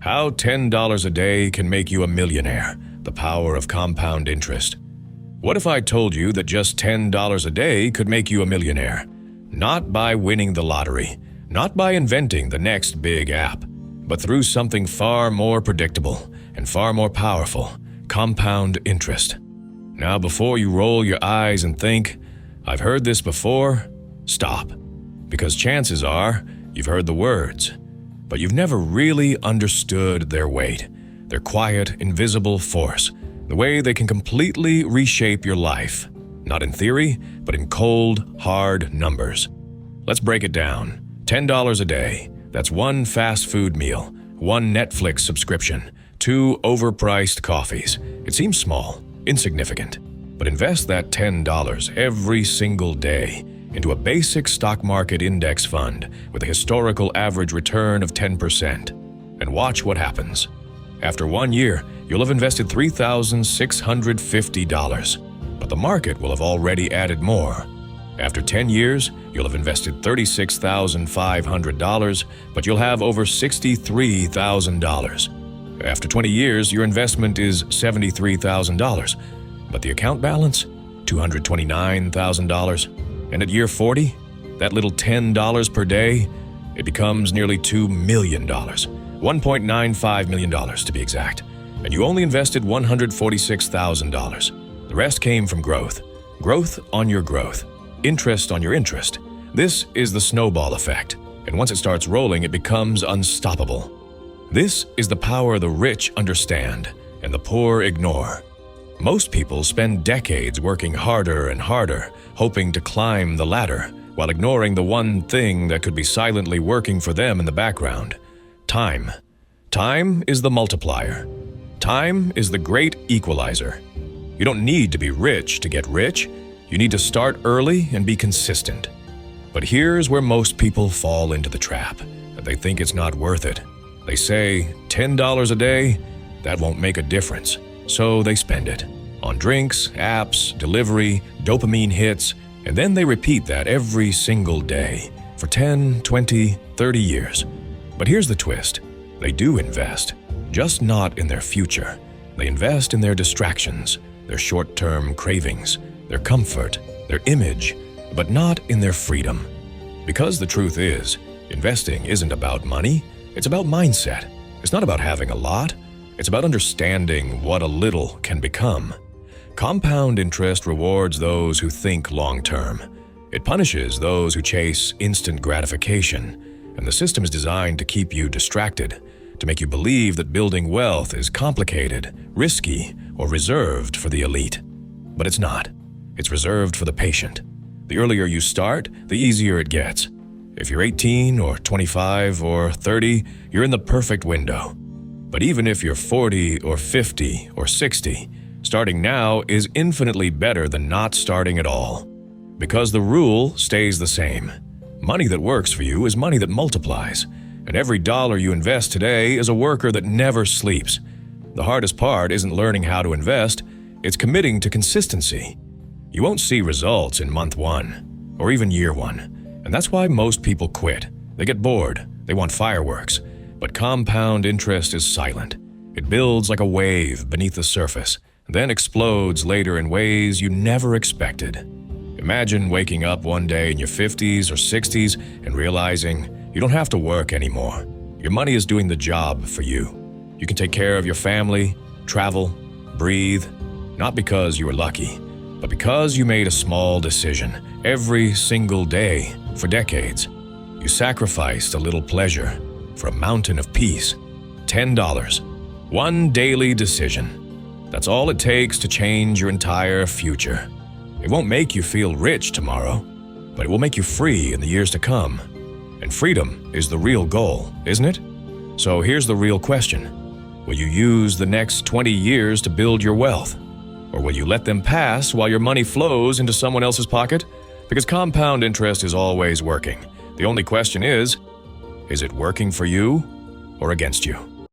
How $10 a day can make you a millionaire, the power of compound interest. What if I told you that just $10 a day could make you a millionaire? Not by winning the lottery, not by inventing the next big app, but through something far more predictable and far more powerful, compound interest. Now, before you roll your eyes and think, "I've heard this before," stop. Because chances are, you've heard the words, but you've never really understood their weight, their quiet, invisible force, the way they can completely reshape your life, not in theory, but in cold, hard numbers. Let's break it down. $10 a day, that's one fast food meal, one Netflix subscription, 2 overpriced coffees. It seems small, insignificant, but invest that $10 every single day into a basic stock market index fund with a historical average return of 10%. And watch what happens. After 1 year, you'll have invested $3,650, but the market will have already added more. After 10 years, you'll have invested $36,500, but you'll have over $63,000. After 20 years, your investment is $73,000, but the account balance, $229,000. And at year 40, that little $10 per day, it becomes nearly $2 million, $1.95 million to be exact. And you only invested $146,000. The rest came from growth. Growth on your growth. Interest on your interest. This is the snowball effect. And once it starts rolling, it becomes unstoppable. This is the power the rich understand and the poor ignore. Most people spend decades working harder and harder, hoping to climb the ladder, while ignoring the one thing that could be silently working for them in the background: time. Time is the multiplier. Time is the great equalizer. You don't need to be rich to get rich. You need to start early and be consistent. But here's where most people fall into the trap, that they think it's not worth it. They say, $10 a day, that won't make a difference. So they spend it on drinks, apps, delivery, dopamine hits, and then they repeat that every single day for 10, 20, 30 years. But here's the twist. They do invest, just not in their future. They invest in their distractions, their short-term cravings, their comfort, their image, but not in their freedom. Because the truth is, investing isn't about money, it's about mindset. It's not about having a lot. It's about understanding what a little can become. Compound interest rewards those who think long-term. It punishes those who chase instant gratification. And the system is designed to keep you distracted, to make you believe that building wealth is complicated, risky, or reserved for the elite. But it's not. It's reserved for the patient. The earlier you start, the easier it gets. If you're 18 or 25 or 30, you're in the perfect window. But even if you're 40 or 50 or 60, starting now is infinitely better than not starting at all. Because the rule stays the same. Money that works for you is money that multiplies. And every dollar you invest today is a worker that never sleeps. The hardest part isn't learning how to invest, it's committing to consistency. You won't see results in month 1 or even year 1. And that's why most people quit. They get bored, they want fireworks. But compound interest is silent. It builds like a wave beneath the surface, then explodes later in ways you never expected. Imagine waking up one day in your 50s or 60s and realizing you don't have to work anymore. Your money is doing the job for you. You can take care of your family, travel, breathe, not because you were lucky, but because you made a small decision every single day for decades. You sacrificed a little pleasure for a mountain of peace. $10. One daily decision. That's all it takes to change your entire future. It won't make you feel rich tomorrow, but it will make you free in the years to come. And freedom is the real goal, isn't it? So here's the real question. Will you use the next 20 years to build your wealth? Or will you let them pass while your money flows into someone else's pocket? Because compound interest is always working. The only question is it working for you or against you?